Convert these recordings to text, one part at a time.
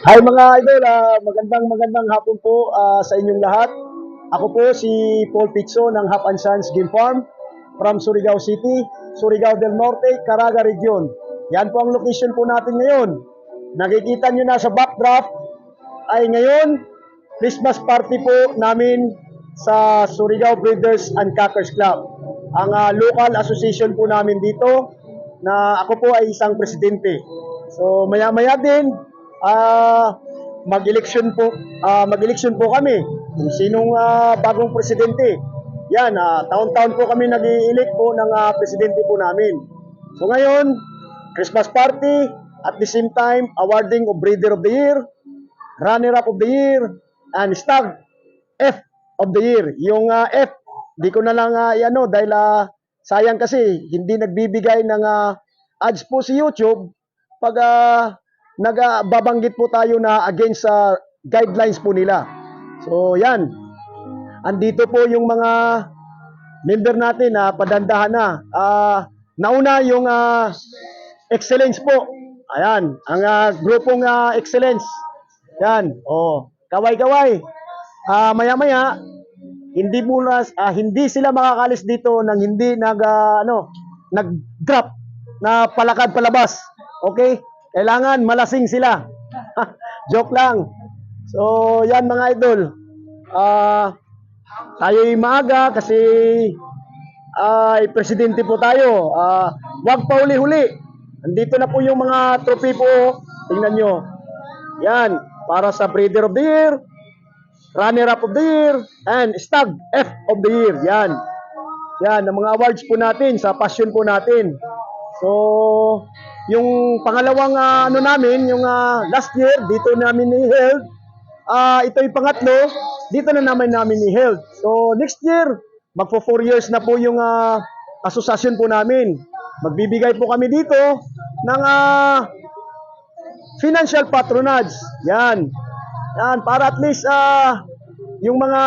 Hi mga idol, magandang hapon po sa inyong lahat. Ako po si Paul Pizzo ng Hap and Sons Game Farm from Surigao City, Surigao del Norte, Caraga Region. Yan po ang location po natin ngayon. Nakikita nyo na sa backdrop ay ngayon, Christmas party po namin sa Surigao Breeders and Cutters Club. Ang local association po namin dito na ako po ay isang presidente. So maya-maya din mag-election po kami kung sinong bagong presidente. Yan, taon-taon po kami nag-i-elect po ng presidente po namin. So ngayon, Christmas party, at the same time, awarding of Breeder of the Year, Runner-up of the Year, and Stag F of the Year. Yung F, di ko na lang dahil sayang kasi hindi nagbibigay ng ads po si YouTube pag nagbabanggit po tayo na against sa guidelines po nila. So yan, andito po yung mga member natin na padandahan na. Nauna yung excellence po. Ayan, ang grupong excellence. Yan, kaway-kaway. Maya-maya, hindi sila makakalis dito nang hindi nag-drop na palakad palabas. Okay? Kailangan malasing sila. Joke lang. So, yan mga idol. Tayo'y maaga kasi presidente po tayo. Wag pa huli-huli. Andito na po yung mga trophy po. Tingnan nyo. Yan. Para sa Breeder of the Year, Runner-up of the Year, and Stag F of the Year. Yan. Yan. Ang mga awards po natin sa passion po natin. So, yung pangalawang namin, yung last year, dito namin ni-held. Ito yung pangatlo, dito na namin ni-held. So, next year, magpo 4 years na po yung asosasyon po namin. Magbibigay po kami dito ng financial patronage. Yan. Yan, para at least yung mga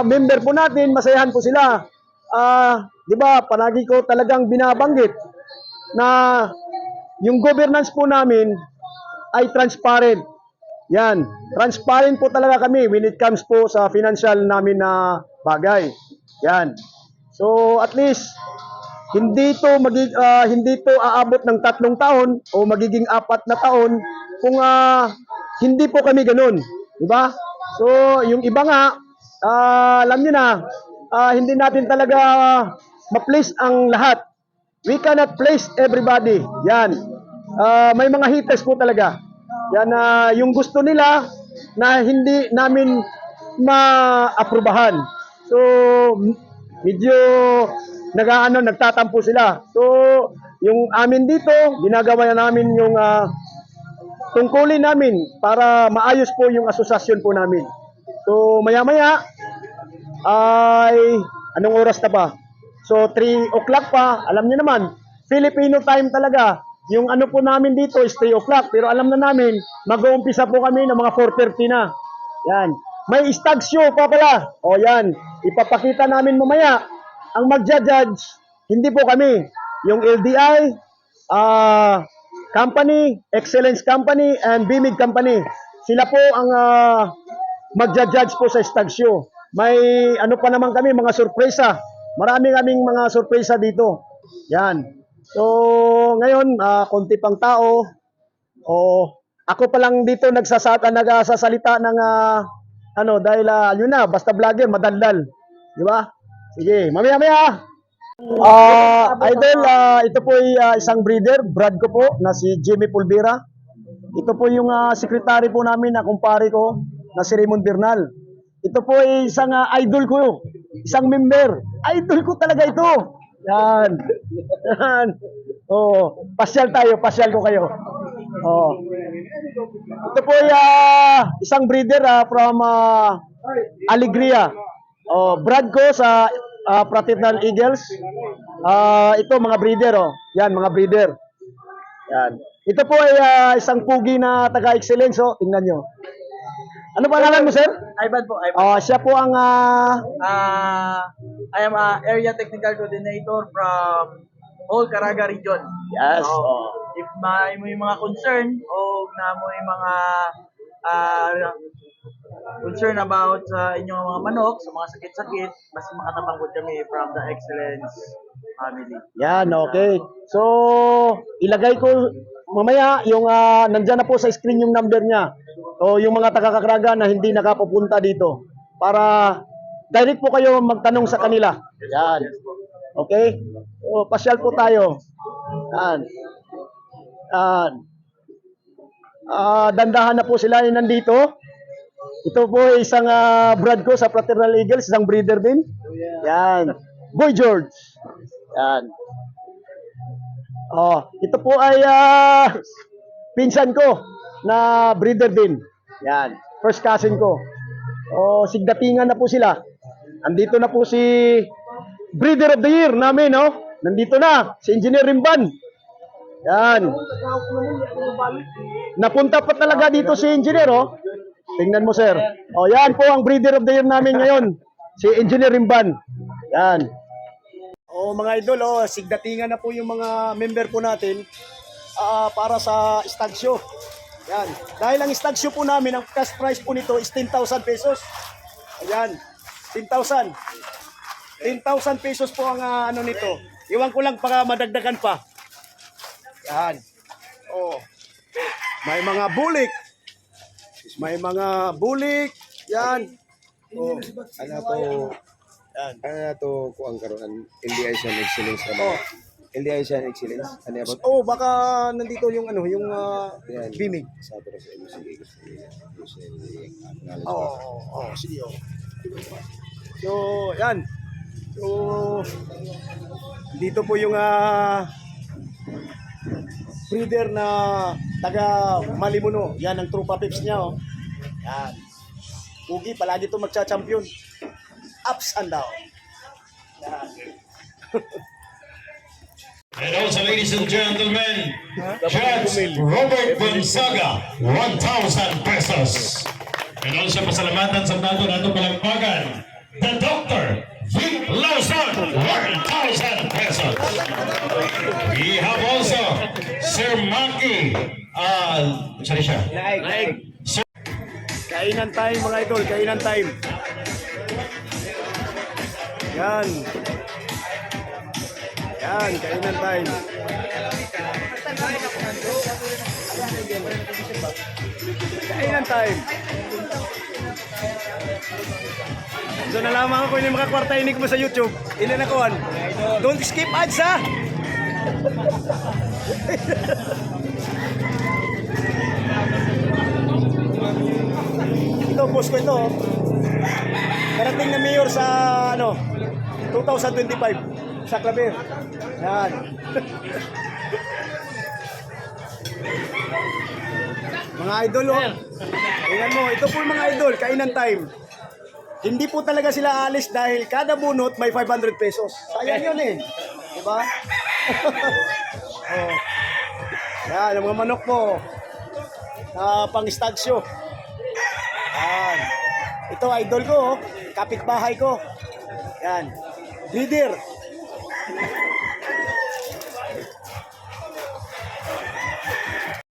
member po natin, masayahan po sila. Di ba, palagi ko talagang binabanggit na yung governance po namin ay transparent. Yan, transparent po talaga kami when it comes po sa financial namin na bagay. Yan. So at least hindi to aabot ng 3 taon o magiging 4 na taon kung hindi po kami ganun, di ba? So yung iba nga alam niyo na, hindi natin talaga ma-please ang lahat. We cannot please everybody. Yan. May mga haters po talaga. Yan, yung gusto nila na hindi namin ma-aprobahan. So, medyo nagtatampo sila. So, yung amin dito, ginagawa na namin yung tungkulin namin para maayos po yung asosasyon po namin. So, maya-maya, ay, anong oras na ba? So, 3 o'clock pa, alam niyo naman, Filipino time talaga. Yung ano po namin dito is 3 o'clock, pero alam na namin, mag-uumpisa po kami ng mga 4:30 na. Yan. May stag show pa pala. O yan, ipapakita namin mamaya. Ang magja-judge, hindi po kami. Yung LDI, company, Excellence Company, and BIMIG Company. Sila po ang magja-judge po sa stag show. May ano pa naman kami, mga sorpresa. Marami kaming mga sorpresa dito. Yan. So, ngayon, konti pang tao. Ako pa lang dito nagsasalita ng dahil yun na, basta vlogger, madaldal. Di ba? Sige, mamaya-maya. Idol, ito po ay isang breeder, Brad ko po, na si Jimmy Pulvera. Ito po yung secretary po namin na kumpare ko, na si Raymond Bernal. Ito po ay isang idol ko, isang member. Idol ko talaga ito. Yan. Yan. Pasyal ko kayo. Ito po ay isang breeder from Alegria. Brad ko sa Fraternal Eagles. Ito mga breeder, Yan, mga breeder. Yan. Ito po ay isang pugi na taga-excellence, Tingnan nyo. Ano ba pangalan mo, sir? Ivan po, Ivan. Siya po ang I am area technical coordinator from whole Caraga region. Yes. So, if may mga concern o na may mga concern about sa inyong mga manok, sa mga sakit-sakit, basta makatabangkod kami from the Excellence family. Yan, okay. So, ilagay ko mamaya yung nandyan na po sa screen yung number niya. O yung mga taga-Kakraga na hindi nakapupunta dito para direct po kayo magtanong sa kanila. Yan. Okay? So, pasyal po tayo. Yan. Yan. Dandahan na po sila yung nandito. Ito po ay isang brad ko sa Fraternal Eagles, isang breeder din. Yan. Boy George. Yan. Oh, ito po ay pinsan ko na breeder din. Yan. First cousin ko. Oh, sigdatingan na po sila. Andito na po si Breeder of the Year namin, no? Nandito na si Engineer Rimban. Yan. Napunta pa talaga dito si Engineer, oh. Tingnan mo, sir. Oh, yan po ang Breeder of the Year namin ngayon. Si Engineer Rimban. Yan. Oh, mga idol, oh, sigdatingan na po yung mga member po natin para sa stag show. Yan. Dahil ang stag show po namin, ang cash price po nito is 10,000 pesos. Ayan. 10,000. 10,000 pesos po ang ano nito. Iwan ko lang para madagdagan pa. Yan. Oh. May mga bulik. May mga bulik. Yan. Oh. Ano to? Yan. Ano to kung ang karoon LDI siya excellence Oh. LDI siya excellence. Ano ba? Oh, baka nandito yung ano, yung Yan. bimig. Sa pero sa sige gusto niya. Oh, sige. Oh. So, yan. So, dito po yung breeder na taga Malimuno. Yan ang Trupa Pips niya, oh. Yan. Pugi, palagi ito magcha-champion. Ups and down. Yan. And also, ladies and gentlemen, Judge Robert Gonzaga, 1,000 pesos. And also, pasalamatan sa nato palagpagan, the Dr. Vic Lawson, 1,000 pesos. We have also Sir Maki, sorry siya. Sir Kainan time, mga idol. Kainan time. Yan. Yan, kainan time. Kainan time. So nalaman ko yung mga kwartainig mo sa YouTube. Inanakuan. Don't skip ads, ha? Ito, boss ko ito. Oh. Karating na mayor sa 2025 sa Claver. Yan. Mga idol, oh. Tingnan mo, ito po yung mga idol, kainan time. Hindi po talaga sila alis dahil kada bunot may 500 pesos. Sayang yun eh. Diba? Oh. Yan, yung mga manok po. Pang stag show. Yan. Ito, idol ko, oh. Kapitbahay ko. Yan. Leader.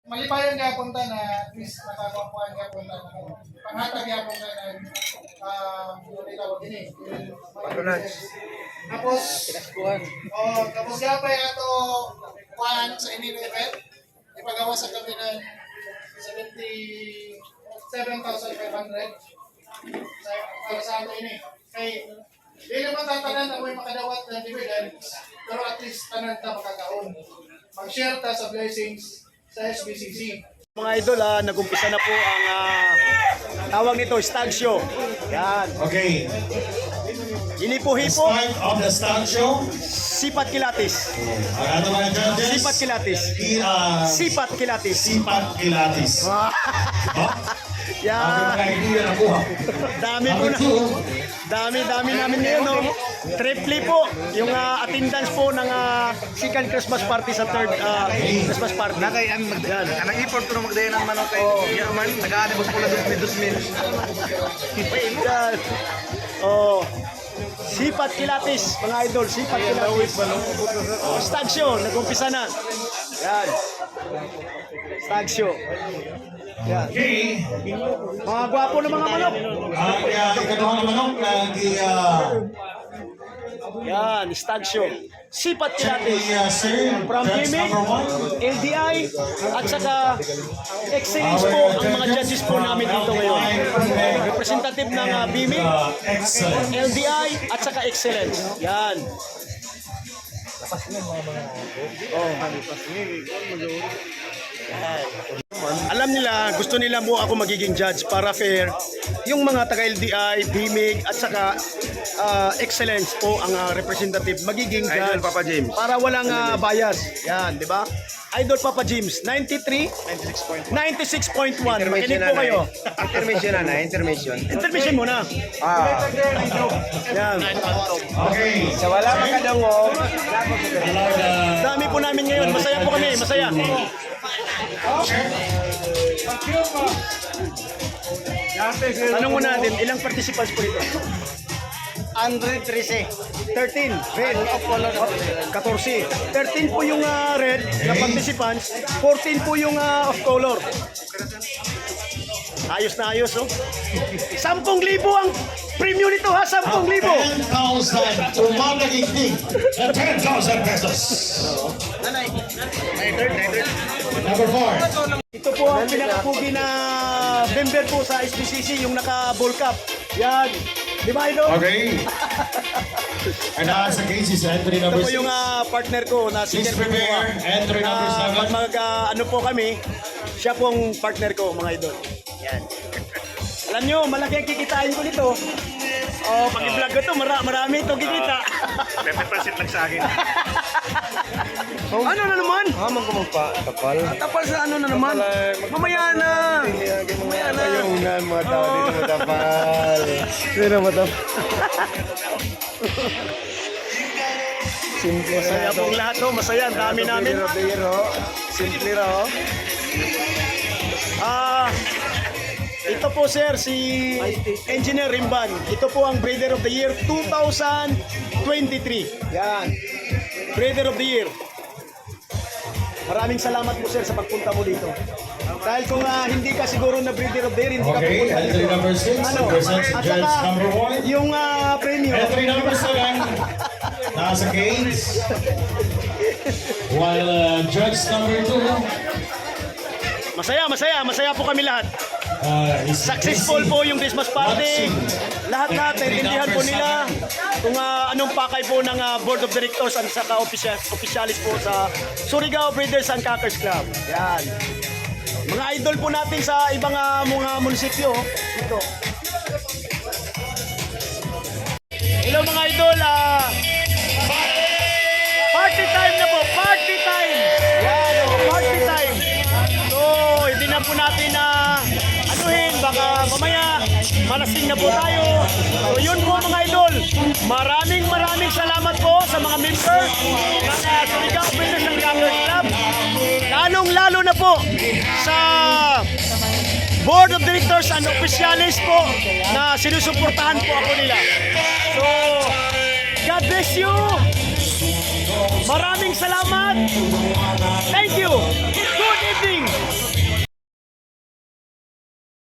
Malipayon nga punta na at least nakakakuha nga punta na panghatag nga punta na tawag din eh. Tapos, tapos nga pa yung ato kuhaan sa inilo event, ipagawa sa kami ng 77,500 sa ato ini. Kay, di naman tatanan na may makadawat ng dividends, pero at least tanan ta makakaon. Mag-share ta sa blessings sa SBCC. Mga idol, nag-umpisa na po ang tawag nito, stag show. Yan. Okay, Hinipo-hipo, start of the stag show. sipat kilatis. Ang ato mga judges, Sipat kilatis. Sipat kilatis. Sipat Kilatis. Oh, ang Yan. mga idea na buha. Dami po na. Dami namin ngayon, no? Triple po yung attendance po ng second Christmas party sa third Christmas party. Nakay ang anang effort ko na magdayan ng manok kay Yaman, nag-aanibos ko na 2,000. Yan. Oh. Sipat Kilatis, mga idol, Sipat Kilatis. Oh, stag show, nag-umpisa na. Yan. Stag show. Yan. Okay. Mga gwapo ng mga manok. Ang ikatawang manok na Yan, stag show. Sipat check Pilates. the sir. From That's Gimmick, number 1. LDI, at saka excellence po ang mga judges po namin dito ngayon. Representative ng BIMIC, Excellent. LDI, at saka excellence. Yan. Alam nila, gusto nila mo ako magiging judge para fair. Yung mga taga-LDI, BIMIC, at saka excellence po ang representative magiging judge. Idol Papa James. Para walang bias. Yan, di ba? Idol Papa James, 93, 96.1. Makinig po kayo. Intermission na. Intermission. Intermission muna. Ah. Yan. Okay. Sa wala makadangog. Dami po namin ngayon. Masaya po kami. Masaya. Tanong mo natin, ilang participants po ito? 113. 13. Red. 14. 13 po yung red na participants. 14 po yung off color. Ayos na ayos, oh. 10,000 ang premium nito, ha? 10,000. 10,000 tumatagiging na 10,000 pesos. Number 4. Ito po ang pinakapugi na member po sa SPCC, yung naka-ball cap. Yan. Di ba, Idol? Okay. And nasa case is entry Ito number po 6. yung partner ko na si Please Sir prepare. Entry number 7. Pag ano po kami, siya pong partner ko, mga idol. Yan. Alam nyo, malaki ang kikitain ko nito. Oh, pag i-vlog ko to, marami ito kikita. 10% lang sa akin. Ano na naman? Hamang ko magpa-tapal. Tapal sa ano na naman? Mamaya na. Mamaya na. Ayungan mga tao dito matapal. Sino matapal? Simple Masaya pong lahat, oh. Masaya. Ang dami namin. Simple raw. Ito po sir, si Engineer Rimban. Ito po ang Breeder of the Year 2023. Yan. Breeder of the Year. Maraming salamat po sir sa pagpunta mo dito. Dahil kung hindi ka siguro na Breeder of the Year, hindi ka Okay, pupunta entry dito. number 6 represents At judge saka, number 1. yung premium. Entry number 7 nasa cage. While judge number 2 Masaya po kami lahat. is Successful po yung Christmas party. Lahat-lahat, naiintindihan po nila kung anong pakay po ng Board of Directors at saka officialis po sa Surigao Breeders and Cackers Club. Yan. Mga idol po natin sa ibang mga munisipyo. Dito. Hello mga idol. Party time na po. Party time. Yan, party time. So, hindi na po natin anuhin. Baka mamaya malasing na po tayo. So, yun po mga idol. Maraming salamat po sa mga members ng Surigao Breeders and Cackers Club. Lalong-lalo na po sa Board of Directors and Officialis po na sinusuportahan po ako nila. So, God bless you. Maraming salamat. Thank you. Good evening.